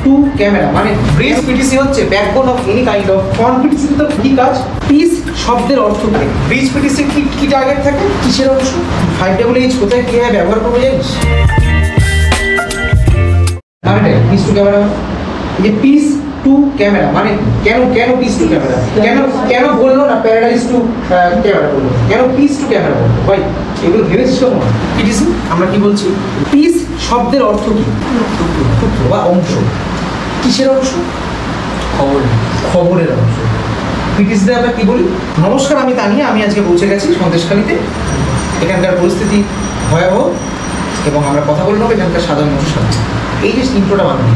Two camera মানে bridge PTC হচ্ছে backbone of any kind of front PTC তো কি কাজ পিস শব্দের অর্থ কি ব্রিজ পিটিসি কি টার্গেট থাকে কিসের অংশ 5H কোথায় কিভাবে ব্যবহার করবো জানিস পিস টু ক্যামেরা যে পিস টু ক্যামেরা মানে কেন পিস টু ক্যামেরা কেন বললো না প্যারাডাইজ টু ক্যামেরা বললো কেন পিস টু ক্যামেরা বললো ভাই এগুলো ভেবেছিস কেমন পিটিসি আমরা কি বলছি পিস শব্দের অর্থ কি টুকরো বা অংশ কিসের অংশ খবরের অংশ পিটিসিতে আমরা কি বলি নমস্কার আমি তানিয়া আমি আজকে পৌঁছে গেছি সন্দেশখালীতে এখানকার পরিস্থিতি ভয়াবহ এবং আমরা কথা বলে নেবো এখানকার সাধারণ মানুষের সাথে এই যে ইন্ট্রোটা বানাবি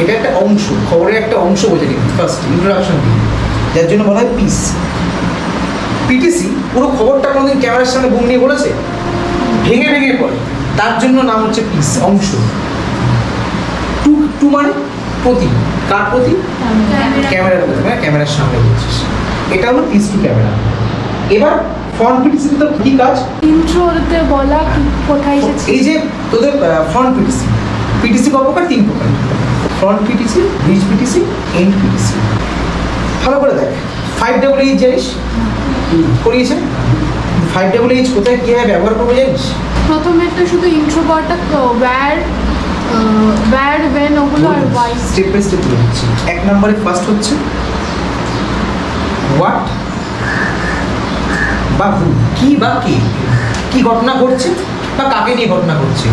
এটা একটা অংশ খবরের একটা অংশ বোঝা নিবি ফার্স্ট ইন্ট্রোডাকশন দিই যার জন্য বলা হয় পিস পিটিসি পুরো খবরটা কোনোদিন ক্যামেরার সামনে বুম নিয়ে বলেছে ভেঙে ভেঙে পড়ে তার জন্য নাম হচ্ছে পিস অংশ টু মানে প্রতি কার প্রতি ক্যামেরার প্রতি মানে ক্যামেরার সামনে বলছিস এটা হলো পিস টু ক্যামেরা এবার ফ্রন্ট পিটিসিতে তো কি কাজ ইন্ট্রোতে বলা কোথায় এসেছে এই যে তোদের ফ্রন্ট পিটিসি পিটিসি কত প্রকার তিন প্রকার front PTC bridge PTC and PTC ভালো করে দেখ 5H জানিস করিয়েছে 5H কোথায় কীভাবে ব্যবহার করবো জানিস প্রথমে তো শুধু ইন্ট্রো পার্টটা ওয়্যার ওয়েন ওগুলো আর ওয়াই স্টেপ বাই স্টেপ হচ্ছে এক নম্বরে ফার্স্ট হচ্ছে হোয়াট বা হু কি বা কে কি ঘটনা ঘটছে বা কাকে নিয়ে ঘটনা ঘটছে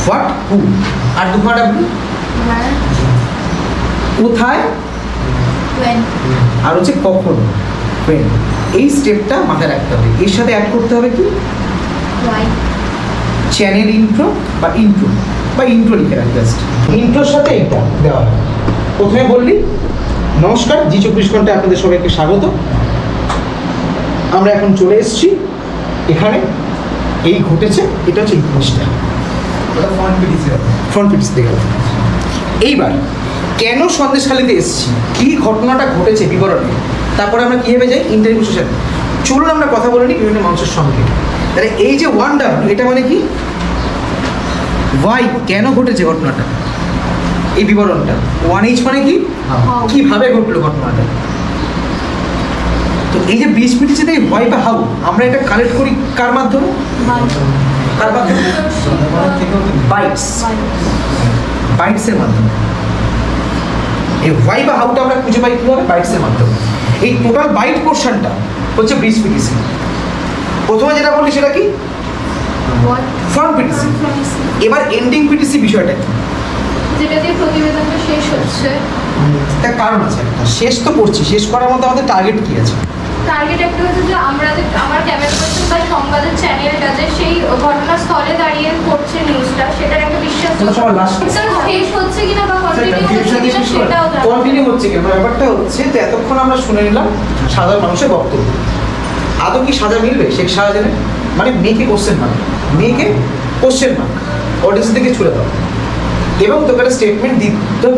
হোয়াট হু আর দুটো ডাব্লিউ কোথায় আর হচ্ছে কখন when এই স্টেপটা মাথায় রাখতে হবে এর সাথে অ্যাড করতে হবে কি চ্যানেল ইন্ট্রো বা ইন্ট্রো লিখে রাখ জাস্ট ইন্ট্রোর সাথে এটা দেওয়া হয় প্রথমে বললি নমস্কার জি 24 ঘন্টায় আপনাদের সবাইকে স্বাগত আমরা এখন চলে এসেছি এখানে এই ঘটেছে এটা হচ্ছে এই জিনিসটা ফ্রন্ট পিটিসি গেল এইবার কেন সন্দেশখালীতে এসেছি কি ঘটনাটা ঘটেছে বিবরণে তারপরে আমরা কীভাবে যাই ইন্টারভিউ সেশন চলুন আমরা কথা বলে নিই বিভিন্ন মানুষের সঙ্গে তাহলে এই যে 1W এটা মানে কি ওয়াই কেন ঘটেছে ঘটনাটা এই বিবরণটা 1H মানে কি কিভাবে ঘটলো ঘটনাটা তো এই যে ব্রিজ পিটিসিতে হোয়াই বা হাউ আমরা এটা কালেক্ট করি কার মাধ্যমে বাইটসের মাধ্যমে এই হোয়াই বা হাউটা আমরা খুঁজে পাই কীভাবে বাইটসের মাধ্যমে এই টোটাল বাইট পোর্শনটা হচ্ছে ব্রিজ পিটিসি প্রথমে যেটা বললি সেটা কি ফ্রন্ট পিটিসি এবার এন্ডিং পিটিসি বিষয়টা কি যেটা দিয়ে প্রতিবেদনটা শেষ হচ্ছে তার কারণ আছে একটা শেষ তো করছি শেষ করার মধ্যে আমাদের টার্গেট কি আছে টার্গেট একটা হচ্ছে যে আমার ক্যামেরা পার্সন বা সংবাদের চ্যানেলটা যে সেই ঘটনাস্থলে দাঁড়িয়ে করছে নিউজটা সেটার একটা বিশ্বাস শেষ হচ্ছে কিনা বা কন্টিনিউ হচ্ছে কিনা ব্যাপারটা হচ্ছে যে এতক্ষণ আমরা শুনে নিলাম সাধারণ মানুষের বক্তব্য আদৌ কি সাজা মিলবে শেখ শাহজাহানের মানে মেয়েকে কোশ্চেন মার্ক অডিয়েন্স থেকে ছুড়ে দাও এবং তোকে একটা স্টেটমেন্ট দিতে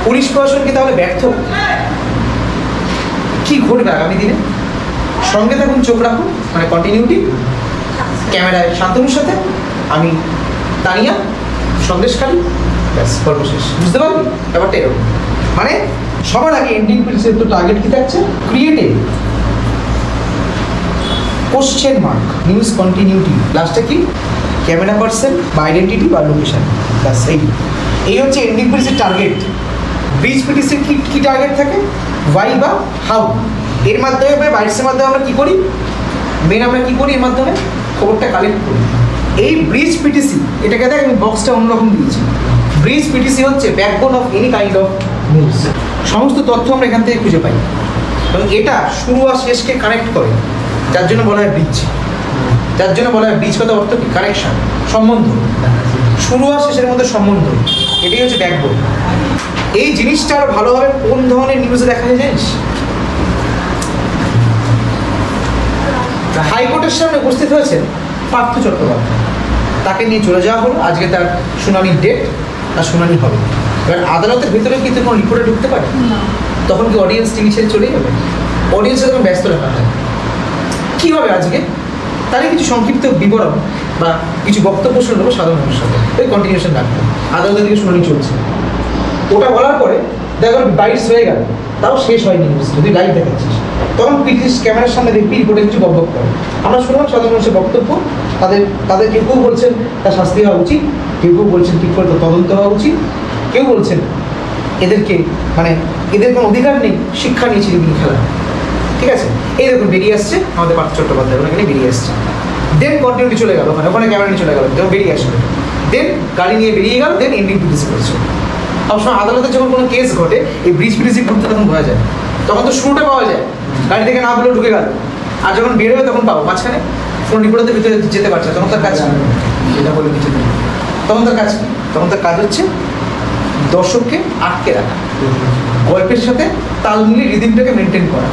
পুলিশ প্রশাসন কি তাহলে ব্যর্থ কি ঘটবে আগামী দিনে সঙ্গে থাকুন চোখ রাখুন মানে কন্টিনিউটি ক্যামেরায় শান্তনুর সাথে আমি তানিয়া সন্দেশখালী ব্যাস গল্প শেষ বুঝতে পারবি ব্যাপারটা এরকম মানে সবার আগে এন্ডিং পিটিসির তো টার্গেট কি থাকছে creative question mark news continuity লাস্টে কি ক্যামেরা পার্সন বা আইডেন্টিটি বা লোকেশন ব্যাস এই হচ্ছে এন্ডিং পিটিসির টার্গেট ব্রিজ পিটিসির কি টার্গেট থাকে ওয়াই বা হাউ এর মাধ্যমে বাইটসের মাধ্যমে আমরা কী করি আমরা কী করি এর মাধ্যমে খবরটা কালেক্ট করি এই ব্রিজ পিটিসি এটাকে দেখ আমি বক্সটা অন্যরকম দিয়েছি ব্রিজ পিটিসি হচ্ছে backbone of any kind of news সমস্ত তথ্য আমরা এখান থেকে খুঁজে পাই এবং এটা শুরু আর শেষকে কানেক্ট করে যার জন্য বলা হয় ব্রিজ কথা অর্থ কি কানেকশন সম্বন্ধ শুরু আর শেষের মধ্যে সম্বন্ধ এটাই হচ্ছে ব্যাকবোন এই জিনিসটা আরো ভালোভাবে কোন ধরনের নিউজে দেখা যায় জানিস হাইকোর্টের সামনে উপস্থিত হয়েছেন পার্থ চট্টোপাধ্যায় তাকে নিয়ে চলে যাওয়া হলো আজকে তার শুনানির ডেট আর শুনানি হবে এবার আদালতের ভিতরে কিন্তু কোনো রিপোর্টে ঢুকতে পারে তখন কি অডিয়েন্স টিভি ছেড়ে চলে যাবে অডিয়েন্সের তখন ব্যস্ত রাখা হয় কী হবে আজকে তাহলে কিছু সংক্ষিপ্ত বিবরণ বা কিছু বক্তব্য শুনে নেবো সাধারণ মানুষের সাথে ওই কন্টিনিউশন রাখবো আদালতের দিকে শুনানি চলছে। ওটা বলার পরে দেখা গেল বাইটস হয়ে গেল, তাও শেষ হয়নি নিউজ, যদি লাইভ দেখাচ্ছিস তখন পিটিস ক্যামেরার সামনে দেখবি রিপোর্টে কিছু বকবক করে। আমরা শুনলাম সাধারণ মানুষের বক্তব্য, তাদের কেউ কেউ বলছেন তার শাস্তি হওয়া উচিত, কেউ কেউ বলছেন ঠিক করে তদন্ত হওয়া উচিত, কেউ বলছেন এদেরকে মানে এদের কোনো অধিকার নেই, শিক্ষা নিয়ে চিরদিন খেলা। ঠিক আছে, এই দেখুন বেরিয়ে আসছে আমাদের পার্থ চট্টোপাধ্যায়, ওখানে বেরিয়ে আসছে। দেন কন্টিনিউটি চলে গেল, ওখানে ক্যামেরা নিয়ে চলে গেল, যেমন বেরিয়ে আসলো, দেন গাড়ি নিয়ে বেরিয়ে গেল, দেন এনডিপিসি করেছে। সবসময় আদালতে যখন কোনো কেস ঘটে এই ব্রিজ পিটিসি ঘুরতে তখন বোঝা যায়, তখন তো শুরুটা পাওয়া যায়, গাড়ি থেকে না বলেও ঢুকে গেল, আর যখন বের হবে তখন পাবো মাঝখানে কোনো রিপোর্টারদের ভিতরে যেতে পারছে, তখন তার কাজ এটা বলে কিছু নেই, তখন তার কাজ কি? তখন তার কাজ হচ্ছে দর্শককে আটকে রাখা, গল্পের সাথে তাল মিলিয়ে রিদিমটাকে মেনটেন করা।